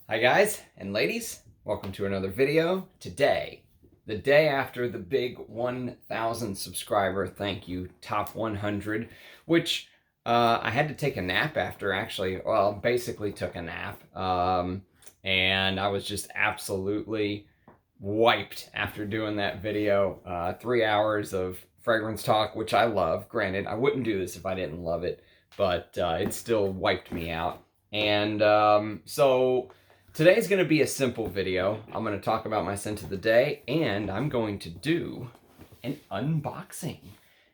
Hi guys and ladies, welcome to another video. Today, the day after the big 1,000 subscriber thank you, top 100, which I had to take a nap after actually, well, basically took a nap. And I was just absolutely wiped after doing that video. 3 hours of fragrance talk, which I love. Granted, I wouldn't do this if I didn't love it, but it still wiped me out. And so today's going to be a simple video. I'm going to talk about my scent of the day, and I'm going to do an unboxing.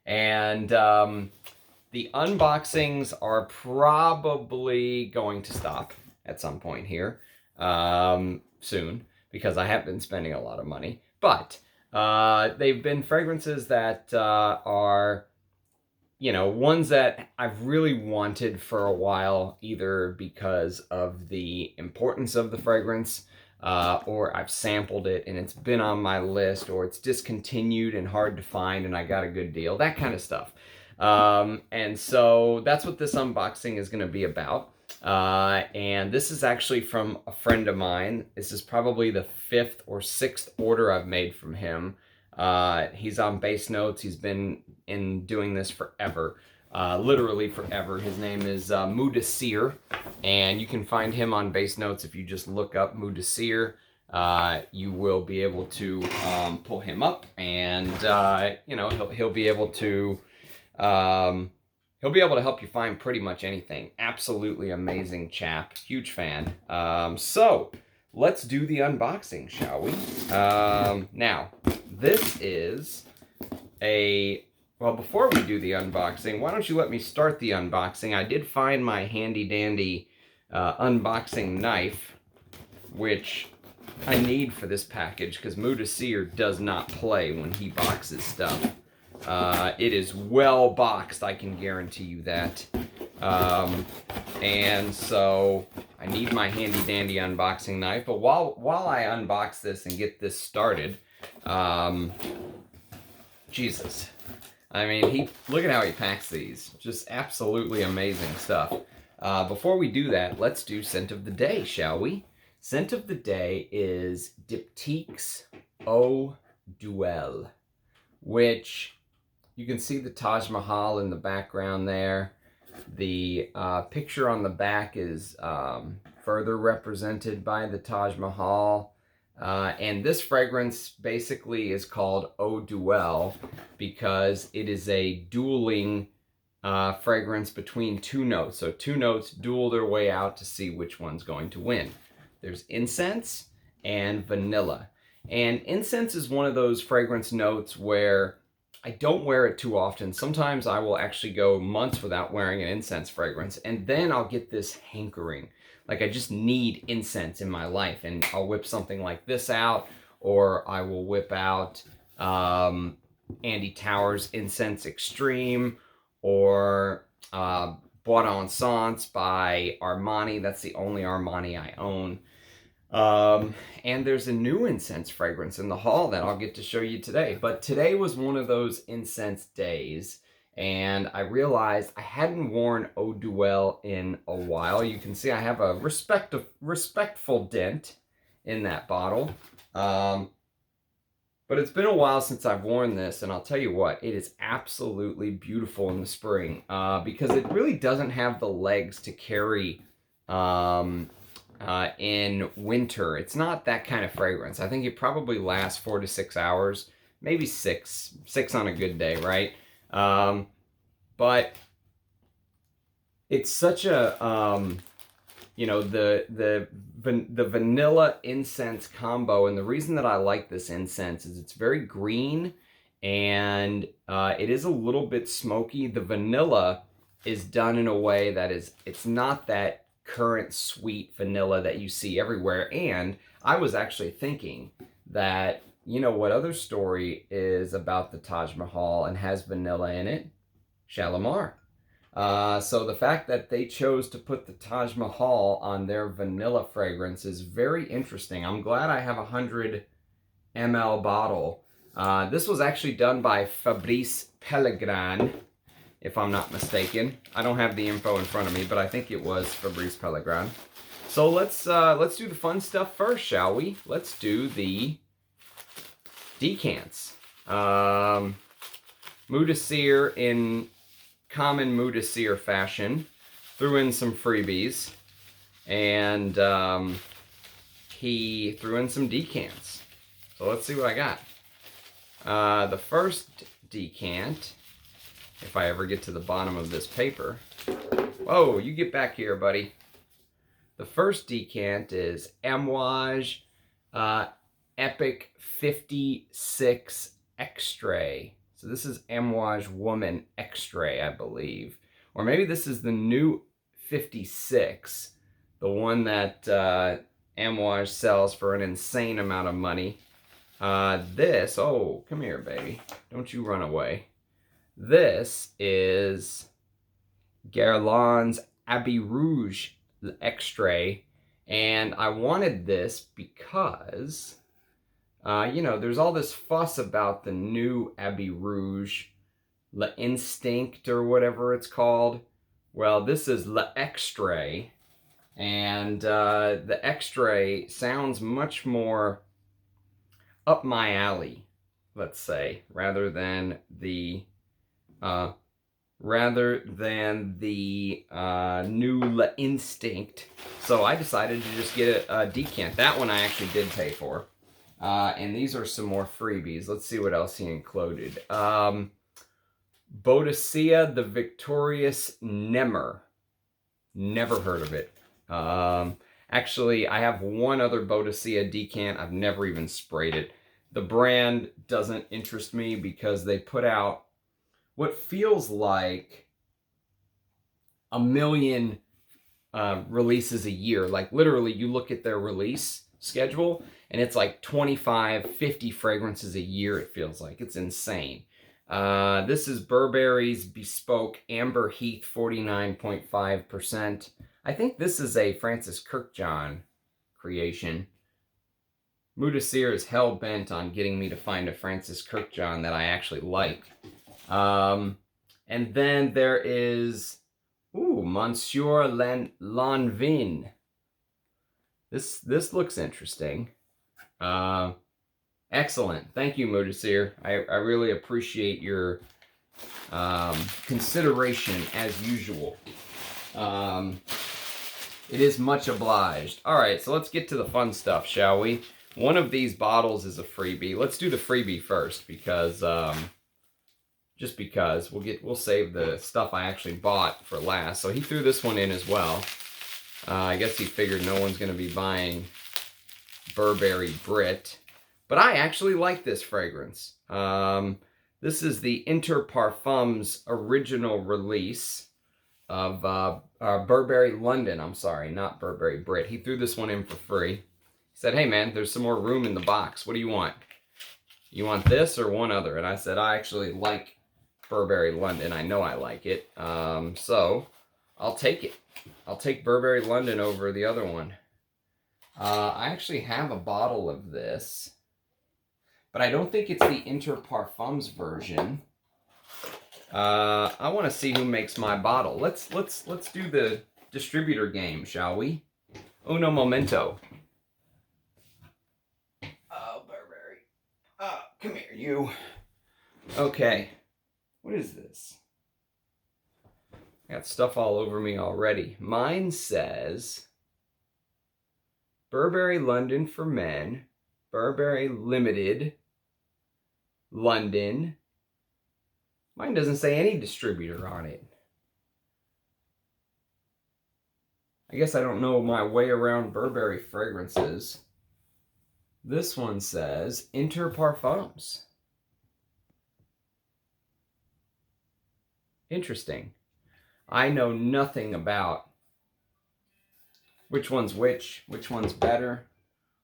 And the unboxings are probably going to stop at some point here soon, because I have been spending a lot of money. But they've been fragrances that are, you know, ones that I've really wanted for a while, either because of the importance of the fragrance, or I've sampled it and it's been on my list, or it's discontinued and hard to find and I got a good deal, that kind of stuff. And so that's what this unboxing is going to be about. And this is actually from a friend of mine. This is probably the 5th or 6th order I've made from him. He's on Base Notes. He's been doing this forever, literally forever. His name is Malle, and you can find him on Base Notes if you just look up Malle. You will be able to pull him up, and you know, he'll be able to help you find pretty much anything. Absolutely amazing chap. Huge fan. So let's do the unboxing, shall we? Now, this is well, before we do the unboxing, why don't you let me start the unboxing? I did find my handy-dandy unboxing knife, which I need for this package, because Malle does not play when he boxes stuff. It is well boxed, I can guarantee you that. And so I need my handy-dandy unboxing knife. But while I unbox this and get this started, Jesus, I mean, look at how he packs these. Just absolutely amazing stuff. Before we do that, let's do scent of the day, shall we? Scent of the day is Diptyque's Eau d'Huile, which you can see the Taj Mahal in the background there. The picture on the back is further represented by the Taj Mahal. And this fragrance basically is called Eau d'Huile because it is a dueling fragrance between two notes. So two notes duel their way out to see which one's going to win. There's incense and vanilla. And incense is one of those fragrance notes where I don't wear it too often. Sometimes I will actually go months without wearing an incense fragrance, and then I'll get this hankering. Like, I just need incense in my life, and I'll whip something like this out, or I will whip out Andy Towers Incense Extreme, or Bois d'Encens by Armani. That's the only Armani I own. And there's a new incense fragrance in the haul that I'll get to show you today. But today was one of those incense days, and I realized I hadn't worn Eau d'Huile in a while. You can see I have a respectful dent in that bottle. But it's been a while since I've worn this, and I'll tell you what, it is absolutely beautiful in the spring, because it really doesn't have the legs to carry in winter. It's not that kind of fragrance. I think it probably lasts 4 to 6 hours, maybe six on a good day, right? But it's such a, you know, the vanilla incense combo. And the reason that I like this incense is it's very green, and it is a little bit smoky. The vanilla is done in a way that it's not that current sweet vanilla that you see everywhere. And I was actually thinking that, you know, what other story is about the Taj Mahal and has vanilla in it? Shalimar. So the fact that they chose to put the Taj Mahal on their vanilla fragrance is very interesting. I'm glad I have a 100 ml bottle. This was actually done by Fabrice Pellegrin, if I'm not mistaken. I don't have the info in front of me, but I think it was Fabrice Pellegrin. So let's do the fun stuff first, shall we? Let's do the decants. Moudessir in common Moudessir fashion threw in some freebies, and he threw in some decants. So let's see what I got. The first decant, if I ever get to the bottom of this paper. Whoa, you get back here, buddy. The first decant is Amouage Epic 56 Extra. So this is Amouage Woman Extra, I believe. Or maybe this is the new 56. The one that Amouage sells for an insane amount of money. This, oh, come here, baby. Don't you run away. This is Guerlain's Rouge Extra, and I wanted this because, you know, there's all this fuss about the new Rouge, L'Instinct or whatever it's called. Well, this is L'Extra, and the Extra sounds much more up my alley, let's say, rather than the new L'Instinct. So I decided to just get a decant. That one I actually did pay for. And these are some more freebies. Let's see what else he included. Boadicea the Victorious Nemmer. Never heard of it. Actually, I have one other Boadicea decant. I've never even sprayed it. The brand doesn't interest me because they put out what feels like a million releases a year. Like literally you look at their release schedule and it's like 25, 50 fragrances a year, it feels like. It's insane. This is Burberry's Bespoke Amber Heath 49.5%. I think this is a Francis Kirkjohn creation. Moudessir is hell-bent on getting me to find a Francis Kirkjohn that I actually like. And then there is, Monsieur Lanvin. This looks interesting. Excellent. Thank you, Moudessir. I really appreciate your consideration as usual. It is much obliged. All right, so let's get to the fun stuff, shall we? One of these bottles is a freebie. Let's do the freebie first because just because we'll save the stuff I actually bought for last. So he threw this one in as well. I guess he figured no one's going to be buying Burberry Brit, but I actually like this fragrance. This is the Inter Parfums original release of Burberry London. I'm sorry, not Burberry Brit. He threw this one in for free. He said, "Hey man, there's some more room in the box. What do you want? You want this or one other?" And I said, "I actually like Burberry London. I know I like it. So I'll take it. I'll take Burberry London over the other one." I actually have a bottle of this, but I don't think it's the Inter Parfums version. I want to see who makes my bottle. Let's do the distributor game, shall we? Uno momento. Oh, Burberry. Come here, you. Okay. What is this? I got stuff all over me already. Mine says Burberry London for men, Burberry Limited, London. Mine doesn't say any distributor on it. I guess I don't know my way around Burberry fragrances. This one says Inter Parfums. Interesting. I know nothing about which one's which one's better.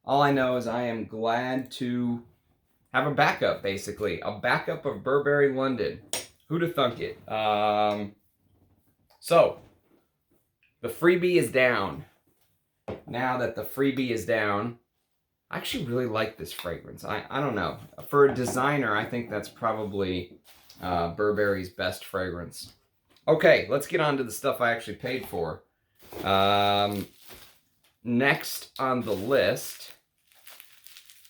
All I know is I am glad to have a backup, basically. A backup of Burberry London. Who'd have thunk it? So, the freebie is down. Now that the freebie is down, I actually really like this fragrance. I don't know. For a designer, I think that's probably Burberry's best fragrance. Okay, let's get on to the stuff I actually paid for. Now, next on the list,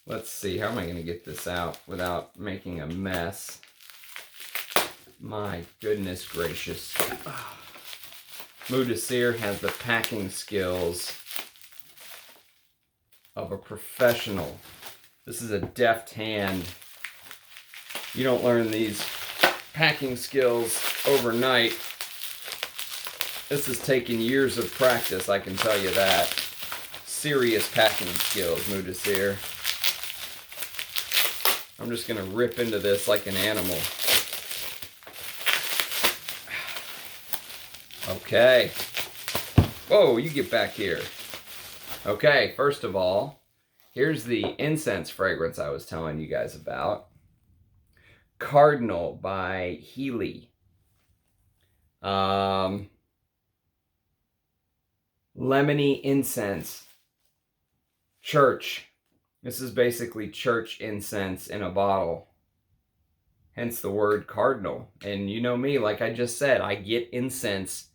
let's see, how am I going to get this out without making a mess? My goodness gracious. Moudesir has the packing skills of a professional. This is a deft hand. You don't learn these packing skills overnight. This has taken years of practice, I can tell you that. Serious packing skills, Moudesir. I'm just going to rip into this like an animal. Okay. Whoa, you get back here. Okay, first of all, here's the incense fragrance I was telling you guys about. Cardinal by Heeley. Lemony incense. Church. This is basically church incense in a bottle. Hence the word cardinal. And you know me, like I just said, I get incense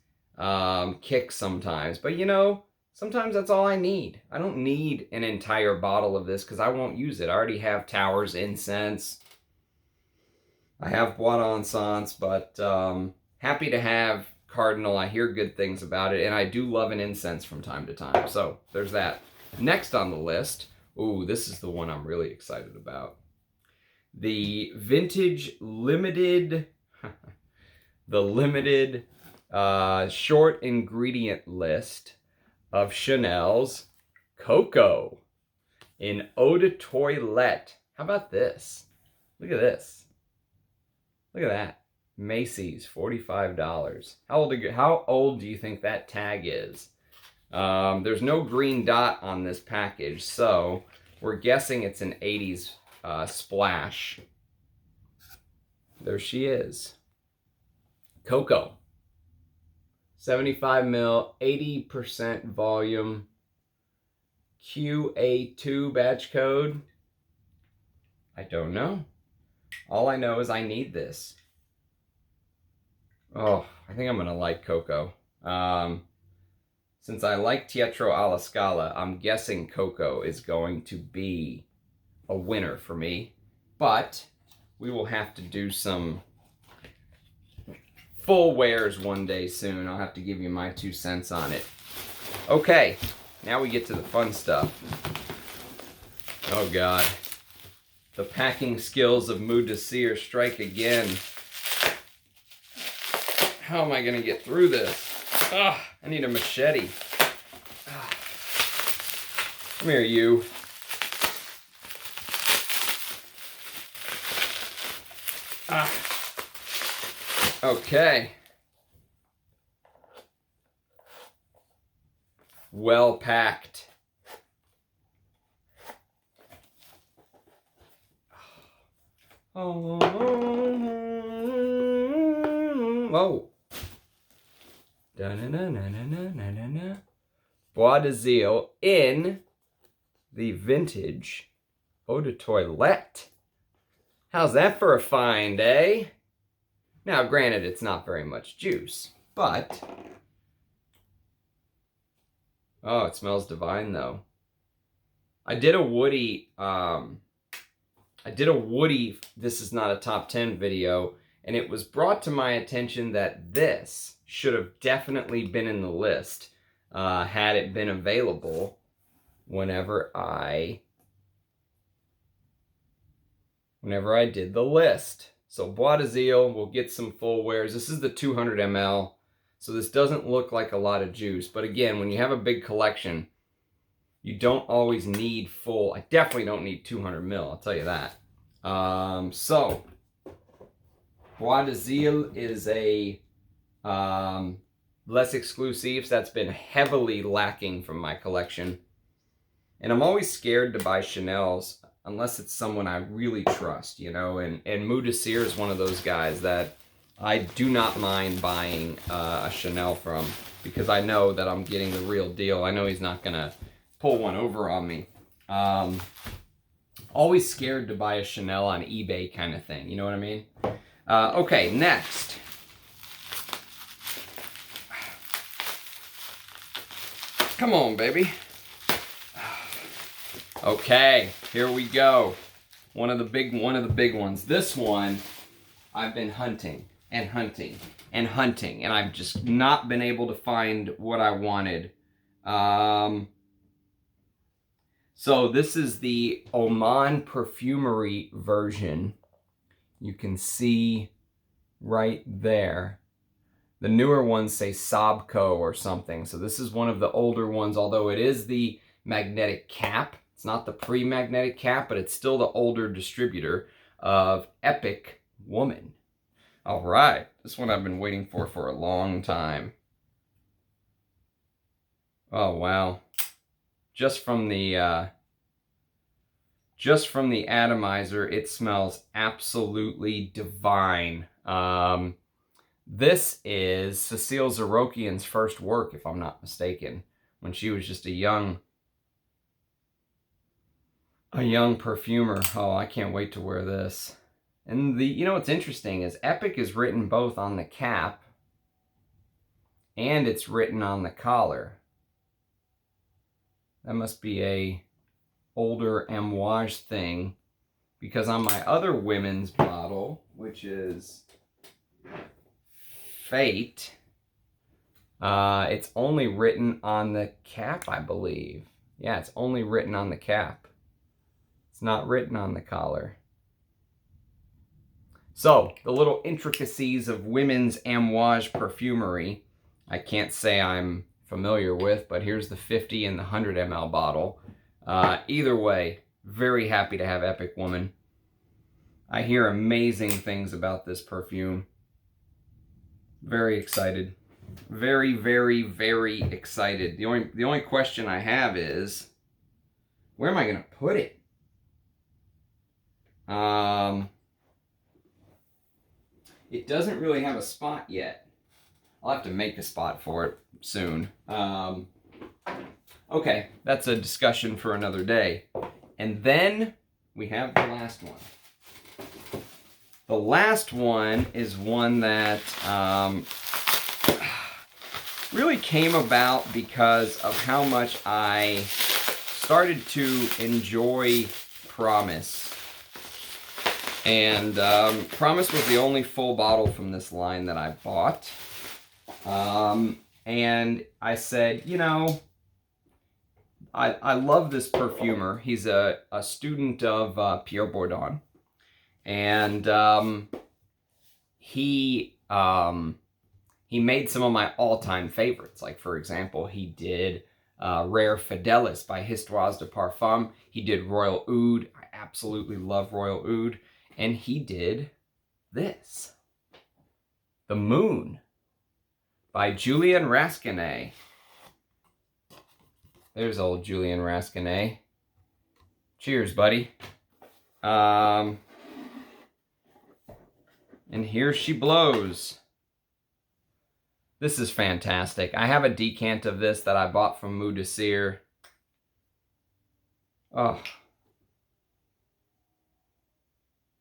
kicks sometimes. But you know, sometimes that's all I need. I don't need an entire bottle of this because I won't use it. I already have Towers incense. I have Bois d'Encens, but happy to have Cardinal. I hear good things about it, and I do love an incense from time to time. So there's that. Next on the list, ooh, this is the one I'm really excited about. The vintage limited, the limited short ingredient list of Chanel's Coco in Eau de Toilette. How about this? Look at this. Look at that. Macy's, $45. How old do you think that tag is? There's no green dot on this package, so we're guessing it's an 80s splash. There she is. Coco. 75 ml, 80% volume. QA2 batch code. I don't know. All I know is I need this. Oh, I think I'm going to like Coco. Since I like Teatro alla Scala, I'm guessing Coco is going to be a winner for me. But we will have to do some full wears one day soon. I'll have to give you my 2 cents on it. Okay, now we get to the fun stuff. Oh God. The packing skills of Moudesir strike again. How am I going to get through this? Ah, I need a machete. Ah. Come here, you. Ah. Okay. Well packed. Oh. Whoa. Da-na-na-na-na-na-na-na. Bois d'Azil in the vintage Eau de Toilette. How's that for a find, eh? Now, granted, it's not very much juice, but... Oh, it smells divine, though. I did a woody, this is not a top 10 video, and it was brought to my attention that this should have definitely been in the list had it been available whenever I did the list. So Bois d'Azil, we'll get some full wears. This is the 200 ml, so this doesn't look like a lot of juice. But again, when you have a big collection, you don't always need full. I definitely don't need 200 ml, I'll tell you that. So Bois d'Azil is a less exclusive. That's been heavily lacking from my collection. And I'm always scared to buy Chanel's unless it's someone I really trust, you know. And Moudesir is one of those guys that I do not mind buying a Chanel from because I know that I'm getting the real deal. I know he's not going to pull one over on me. Always scared to buy a Chanel on eBay kind of thing, you know what I mean? Okay, next. Come on, baby. Okay, here we go. One of the big ones. This one, I've been hunting and hunting and hunting, and I've just not been able to find what I wanted. So this is the Oman Perfumery version. You can see right there. The newer ones say Sabco or something. So this is one of the older ones, although it is the magnetic cap. It's not the pre-magnetic cap, but it's still the older distributor of Epic Woman. All right, this one I've been waiting for a long time. Oh, wow. Just from the atomizer, it smells absolutely divine. This is Cecile Zarokian's first work, if I'm not mistaken, when she was just a young perfumer. Oh, I can't wait to wear this. And you know what's interesting is Epic is written both on the cap and it's written on the collar. That must be a older Amouage thing, because on my other women's bottle, which is Fate, it's only written on the cap, I believe. Yeah, it's only written on the cap. It's not written on the collar. So, the little intricacies of women's Amouage perfumery, I can't say I'm familiar with, but here's the 50 and the 100 ml bottle. Either way, very happy to have Epic Woman. I hear amazing things about this perfume. Very excited. Very, very, very excited. The only question I have is, where am I going to put it? It doesn't really have a spot yet. I'll have to make a spot for it soon. Okay, that's a discussion for another day. And then we have the last one. The last one is one that really came about because of how much I started to enjoy Promise. And Promise was the only full bottle from this line that I bought. And I said, you know, I love this perfumer. He's a student of Pierre Bourdon. And he made some of my all-time favorites. Like, for example, he did Rare Fidelis by Histoires de Parfum. He did Royal Oud. I absolutely love Royal Oud. And he did this. The Moon by Julien Rasquinet. There's old Julien Rasquinet. Cheers, buddy. And here she blows. This is fantastic. I have a decant of this that I bought from Mou de Cire. Oh.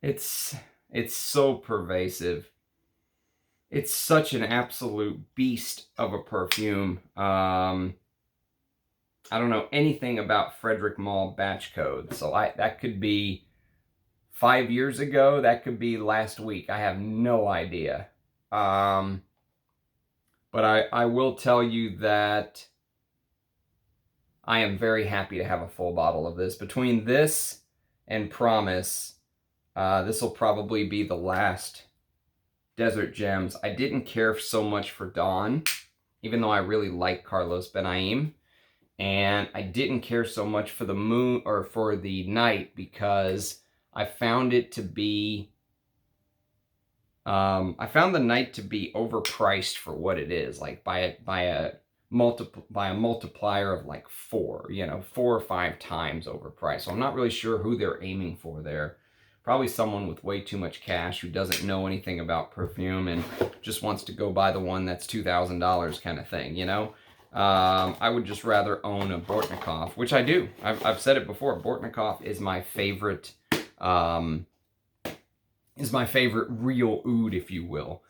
It's so pervasive. It's such an absolute beast of a perfume. I don't know anything about Frederic Malle batch code, so that could be 5 years ago, that could be last week. I have no idea. But I will tell you that I am very happy to have a full bottle of this. Between this and Promise, this will probably be the last Desert Gems. I didn't care so much for Dawn, even though I really like Carlos Benaim. And I didn't care so much for the Moon, or for the Night, because I found it to be, I found the Night to be overpriced for what it is, like by a multiplier of like 4, you know, 4 or 5 times overpriced. So I'm not really sure who they're aiming for there. Probably someone with way too much cash who doesn't know anything about perfume and just wants to go buy the one that's $2,000 kind of thing, you know? I would just rather own a Bortnikov, which I do. I've said it before. Bortnikov is my favorite, real oud, if you will.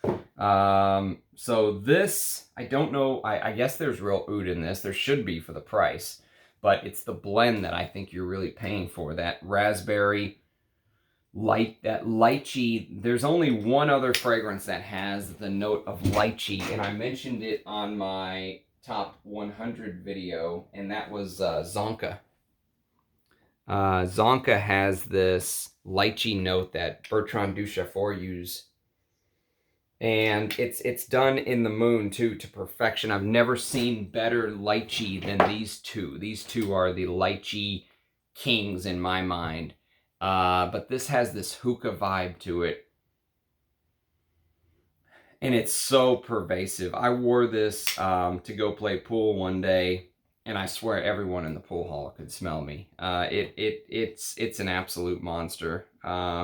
So this, I don't know, I guess there's real oud in this. There should be for the price. but it's the blend that I think you're really paying for. That raspberry, that lychee. There's only one other fragrance that has the note of lychee, and I mentioned it on my top 100 video, and that was Zonka. Zonka has this lychee note that Bertrand Duchaufour used, and it's done in the Moon too to perfection. I've never seen better lychee than these two. These two are the lychee kings in my mind. But this has this hookah vibe to it, and it's so pervasive. I wore this to go play pool one day, and I swear everyone in the pool hall could smell me. It's an absolute monster.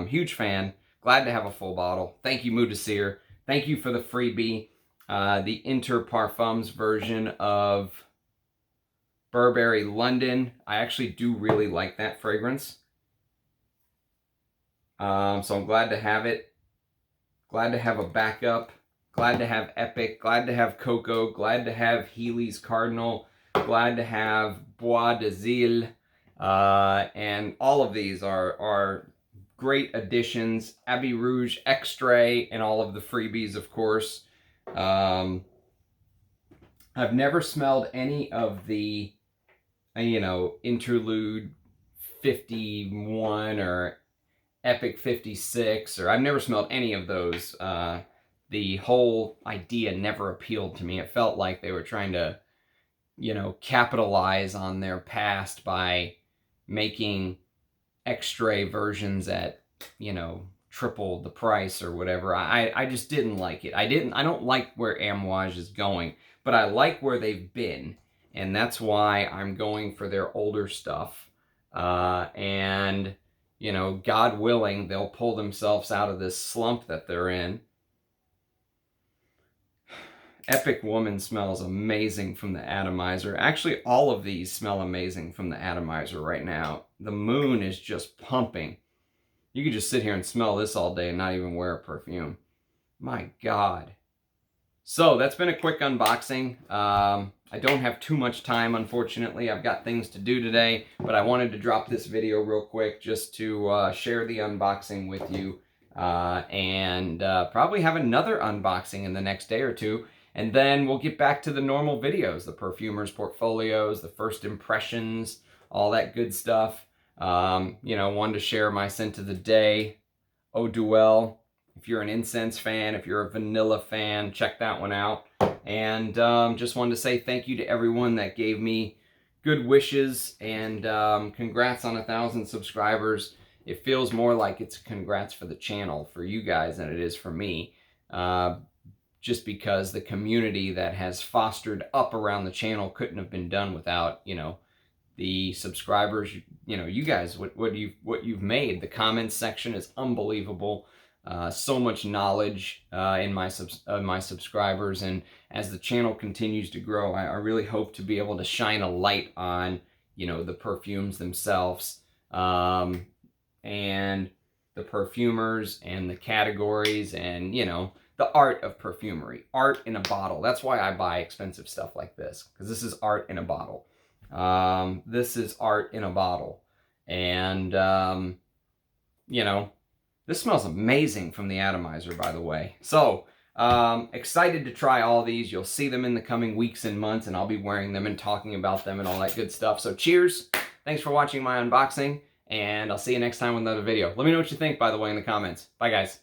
Huge fan. Glad to have a full bottle. Thank you, Moudessir. Thank you for the freebie. The Inter Parfums version of Burberry London. I actually do really like that fragrance. So I'm glad to have it. Glad to have a backup. Glad to have Epic. Glad to have Coco. Glad to have Heeley's Cardinal. Glad to have Bois de Iles. And all of these are great additions. Abbey Rouge Extrait and all of the freebies, of course. I've never smelled any of the, Interlude 51 or Epic 56, or I've never smelled any of those. The whole idea never appealed to me. It felt like they were trying to, capitalize on their past by making extra versions at, triple the price or whatever. I just didn't like it. I don't like where Amouage is going, but I like where they've been, and that's why I'm going for their older stuff. And God willing, they'll pull themselves out of this slump that they're in. Epic Woman smells amazing from the atomizer. Actually, all of these smell amazing from the atomizer right now. The Moon is just pumping. You could just sit here and smell this all day and not even wear a perfume. My God. So that's been a quick unboxing. I don't have too much time, unfortunately. I've got things to do today, but I wanted to drop this video real quick just to share the unboxing with you, and probably have another unboxing in the next day or two, and then we'll get back to the normal videos, the perfumers' portfolios, the first impressions, all that good stuff. Wanted to share my scent of the day, Eau Duel. If you're an incense fan, if you're a vanilla fan, check that one out. And just wanted to say thank you to everyone that gave me good wishes, and congrats on 1,000 subscribers. It feels more like it's congrats for the channel, for you guys, than it is for me. Just because the community that has fostered up around the channel couldn't have been done without, the subscribers, you guys, what you've made. The comments section is unbelievable. So much knowledge in my subscribers, and as the channel continues to grow, I really hope to be able to shine a light on, the perfumes themselves, and the perfumers and the categories, and, the art of perfumery. Art in a bottle. That's why I buy expensive stuff like this, because this is art in a bottle. This is art in a bottle. And, this smells amazing from the atomizer, by the way. So, excited to try all these. You'll see them in the coming weeks and months, and I'll be wearing them and talking about them and all that good stuff. So cheers. Thanks for watching my unboxing, and I'll see you next time with another video. Let me know what you think, by the way, in the comments. Bye, guys.